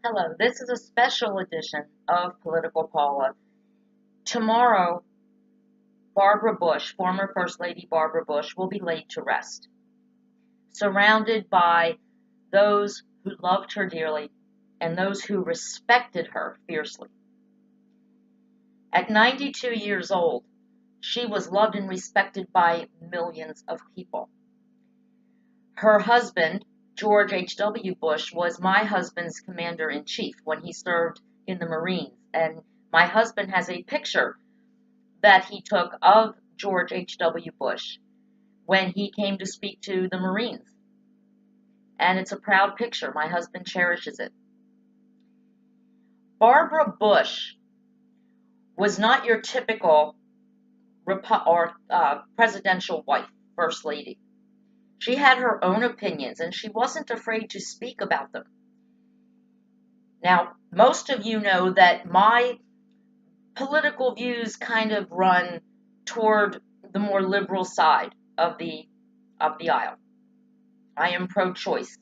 Hello, this is a special edition of Political Paula. Tomorrow, Barbara Bush, former First Lady Barbara Bush, will be laid to rest, surrounded by those who loved her dearly and those who respected her fiercely. At 92 years old, she was loved and respected by millions of people. Her husband, George H.W. Bush, was my husband's commander-in-chief when he served in the Marines, and my husband has a picture that he took of George H.W. Bush when he came to speak to the Marines. And it's a proud picture. My husband cherishes it. Barbara Bush was not your typical presidential wife, first lady. She had her own opinions, and she wasn't afraid to speak about them. Now, most of you know that my political views kind of run toward the more liberal side of the aisle. I am pro-choice.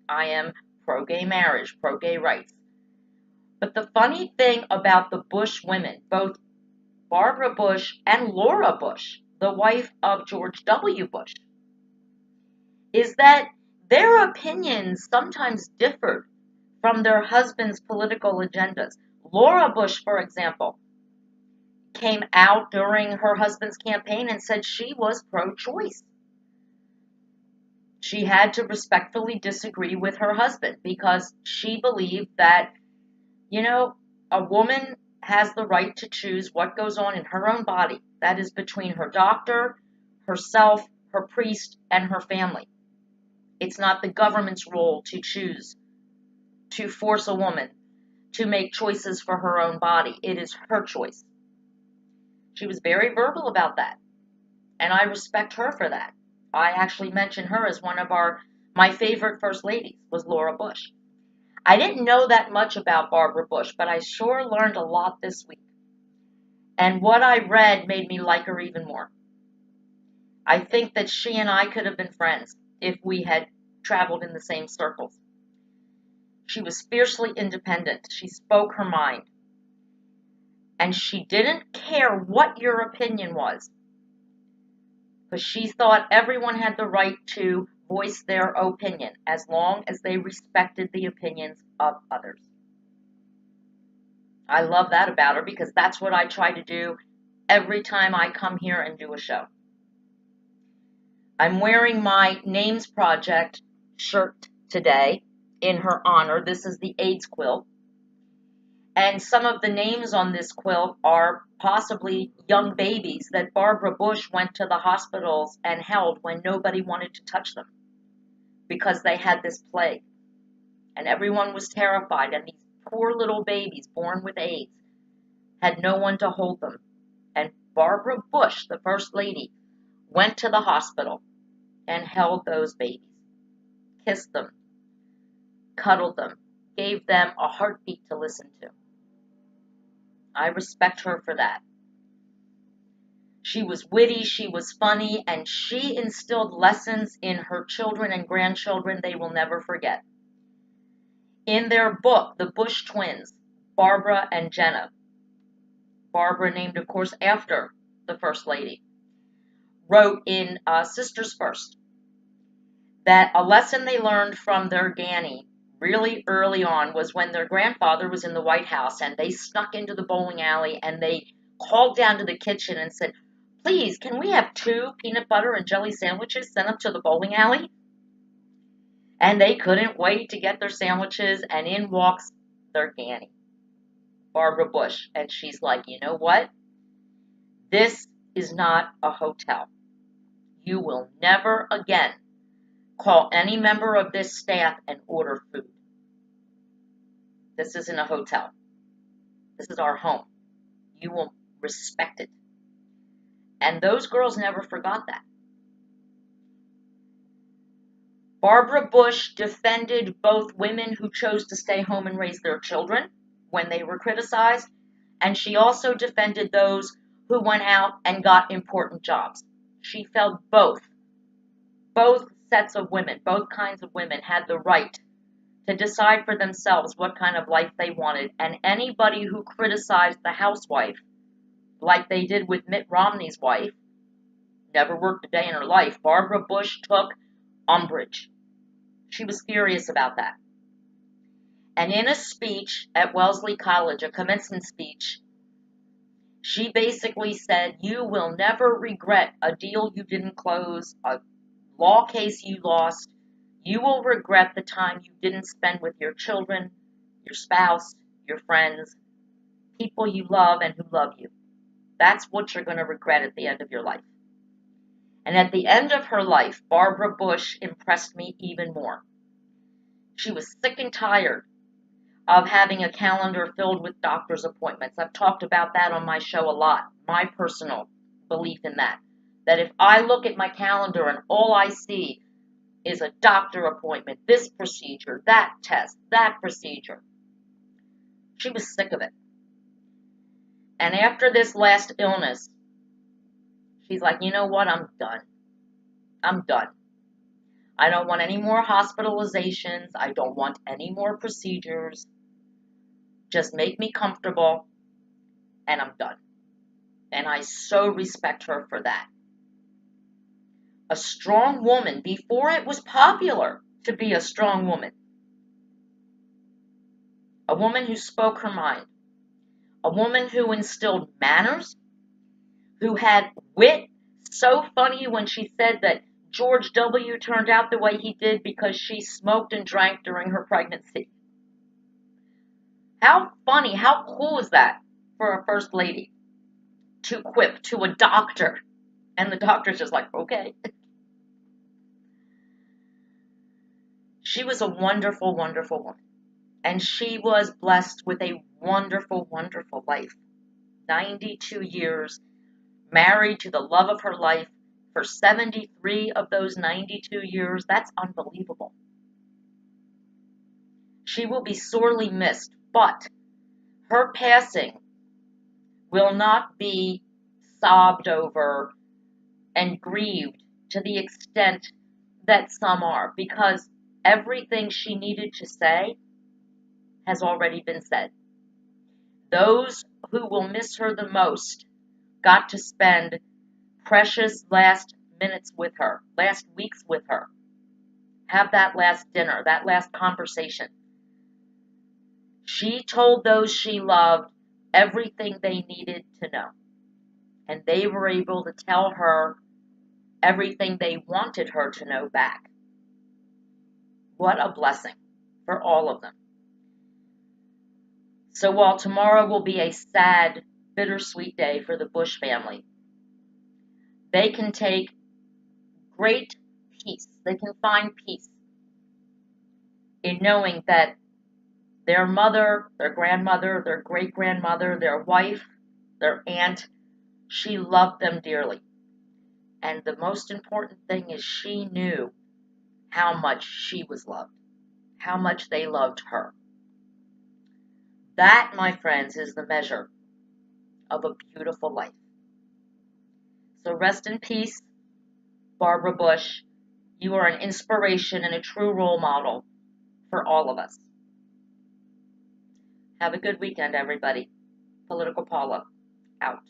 I am pro-gay marriage, pro-gay rights. But the funny thing about the Bush women, both Barbara Bush and Laura Bush, the wife of George W. Bush, is that their opinions sometimes differed from their husband's political agendas. Laura Bush, for example, came out during her husband's campaign and said she was pro-choice. She had to respectfully disagree with her husband because she believed that, a woman has the right to choose what goes on in her own body. That is between her doctor, herself, her priest, and her family. It's not the government's role to choose, to force a woman to make choices for her own body. It is her choice. She was very verbal about that, and I respect her for that. I actually mentioned her as one of my favorite first ladies was Laura Bush. I didn't know that much about Barbara Bush, but I sure learned a lot this week. And what I read made me like her even more. I think that she and I could have been friends if we had traveled in the same circles. She was fiercely independent. She spoke her mind. And she didn't care what your opinion was, because she thought everyone had the right to voice their opinion as long as they respected the opinions of others. I love that about her because that's what I try to do every time I come here and do a show. I'm wearing my Names Project shirt today in her honor. This is the AIDS quilt. And some of the names on this quilt are possibly young babies that Barbara Bush went to the hospitals and held when nobody wanted to touch them because they had this plague. And everyone was terrified, and these poor little babies born with AIDS had no one to hold them. And Barbara Bush, the First Lady, went to the hospital and held those babies, kissed them, cuddled them, gave them a heartbeat to listen to. I respect her for that. She was witty, she was funny, and she instilled lessons in her children and grandchildren they will never forget. In their book, The Bush Twins, Barbara and Jenna, Barbara named, of course, after the First Lady, wrote in Sisters First that a lesson they learned from their Granny really early on was when their grandfather was in the White House and they snuck into the bowling alley and they called down to the kitchen and said, "Please, can we have 2 peanut butter and jelly sandwiches sent up to the bowling alley?" And they couldn't wait to get their sandwiches, and in walks their Granny, Barbara Bush. And she's like, "You know what? This is not a hotel. You will never again call any member of this staff and order food. This isn't a hotel. This is our home. You will respect it." And those girls never forgot that. Barbara Bush defended both women who chose to stay home and raise their children when they were criticized, and she also defended those who went out and got important jobs. She felt both sets of women, both kinds of women had the right to decide for themselves what kind of life they wanted. And anybody who criticized the housewife, like they did with Mitt Romney's wife, never worked a day in her life, Barbara Bush took umbrage. She was furious about that. And in a speech at Wellesley College, a commencement speech, she basically said, you will never regret a deal you didn't close, a law case you lost. You will regret the time you didn't spend with your children, your spouse, your friends, people you love and who love you. That's what you're going to regret at the end of your life. And at the end of her life, Barbara Bush impressed me even more. She was sick and tired of having a calendar filled with doctor's appointments. I've talked about that on my show a lot, my personal belief in that. That if I look at my calendar and all I see is a doctor appointment, this procedure, that test, that procedure. She was sick of it. And after this last illness, she's like, you know what? I'm done. I'm done. I don't want any more hospitalizations. I don't want any more procedures. Just make me comfortable, and I'm done. And I so respect her for that. A strong woman, before it was popular to be a strong woman. A woman who spoke her mind. A woman who instilled manners, who had wit. So funny when she said that George W. turned out the way he did because she smoked and drank during her pregnancy. How funny, how cool is that for a first lady to quip to a doctor? And the doctor's just like, okay. She was a wonderful, wonderful woman. And she was blessed with a wonderful, wonderful life. 92 years, married to the love of her life for 73 of those 92 years. That's unbelievable. She will be sorely missed, but her passing will not be sobbed over and grieved to the extent that some are, because everything she needed to say has already been said. Those who will miss her the most got to spend precious last minutes with her, last weeks with her, have that last dinner, that last conversation. She told those she loved everything they needed to know, and they were able to tell her everything they wanted her to know back. What a blessing for all of them. So while tomorrow will be a sad, bittersweet day for the Bush family, they can take great peace. They can find peace in knowing that their mother, their grandmother, their great-grandmother, their wife, their aunt, she loved them dearly. And the most important thing is she knew how much she was loved, how much they loved her. That, my friends, is the measure of a beautiful life. So rest in peace, Barbara Bush. You are an inspiration and a true role model for all of us. Have a good weekend, everybody. Political Paula, out.